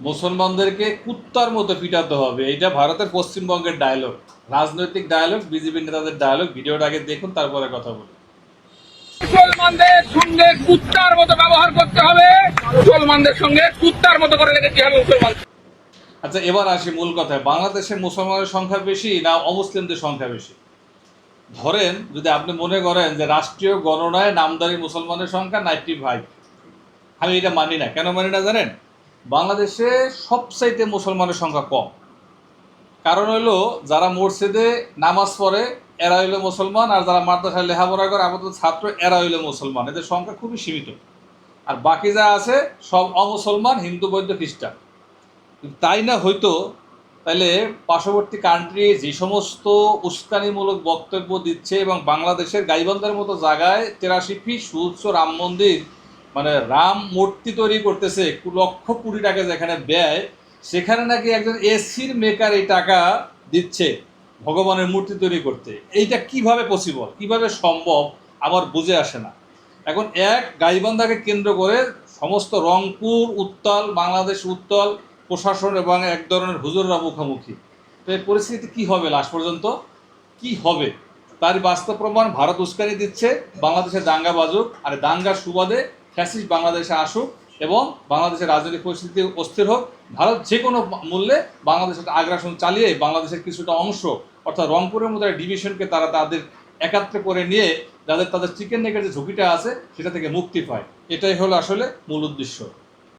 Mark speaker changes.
Speaker 1: মুসলমানদেরকে কুত্তার মতো পিটাতে হবে, এটা ভারতের পশ্চিমবঙ্গের ডায়লগ, রাজনৈতিক ডায়লগ, বিজেপি নেতাদের ডায়লগ। ভিডিওটা আগে দেখুন, তারপরে কথা বলি।
Speaker 2: মুসলমানদের সঙ্গে কুত্তার মতো ব্যবহার করতে হবে, মুসলমানদের সঙ্গে কুত্তার মতো করে রেখেতে হবে মুসলমান।
Speaker 1: আচ্ছা, এবার আসি মূল কথায়। বাংলাদেশে মুসলমানের সংখ্যা বেশি না অমুসলিমদের সংখ্যা বেশি? ধরেন যদি আপনি মনে করেন যে রাষ্ট্রীয় গণনায় নামদারি মুসলমানের সংখ্যা 95, আমি এটা মানি না। কেন মানি না জানেন? বাংলাদেশে সবচাইতে মুসলমানের সংখ্যা কম। কারণ হলো যারা মসজিদে নামাজ পড়ে এরা হইলো মুসলমান, আর যারা মাদ্রাসায় লেখাপড়া করে আপাতত ছাত্র এরা হইলো মুসলমান। এদের সংখ্যা খুবই সীমিত। আর বাকি যা আছে সব অমুসলমান, হিন্দু, বৌদ্ধ, খ্রিস্টান। তাই না হয়তো তাহলে পার্শ্ববর্তী কান্ট্রি যে সমস্ত উস্কানিমূলক বক্তব্য দিচ্ছে এবং বাংলাদেশের গাইবান্ধার মতো জায়গায় 83 ফিট সুউচ্চ রাম মন্দির, মানে রাম মূর্তি তৈরি করতেছে লক্ষ কোটি টাকা যেখানে ব্যয়, সেখানে নাকি একজন এসির মেকার এই টাকা দিচ্ছে ভগবানের মূর্তি তৈরি করতে। এইটা কিভাবে পসিবল, কিভাবে সম্ভব আমার বুঝে আসে না। এখন এক গাইবান্ধাকে কেন্দ্র করে সমস্ত রংপুর, উত্তাল, বাংলাদেশ উত্তাল প্রশাসন এবং এক ধরনের হুজুররা মুখোমুখি। তো এই পরিস্থিতি কী হবে লাস্ট পর্যন্ত, কি হবে তার বাস্তব প্রমাণ ভারত উস্কানি দিচ্ছে। বাংলাদেশে দাঙ্গা বাজুক, আর দাঙ্গার সুবাদে ফ্যাসিস্ট বাংলাদেশে আসুক এবং বাংলাদেশের রাজনৈতিক পরিস্থিতি অস্থির হোক। ভারত যে কোনো মূল্যে বাংলাদেশের আগ্রাসন চালিয়ে বাংলাদেশের কিছুটা অংশ, অর্থাৎ রংপুরের মতো ডিভিশনকে তারা তাদের একাত্রে করে নিয়ে তাদের চিকেন নেকের যে ঝুঁকিটা আছে সেটা থেকে মুক্তি পায়। এটাই হলো আসলে মূল উদ্দেশ্য।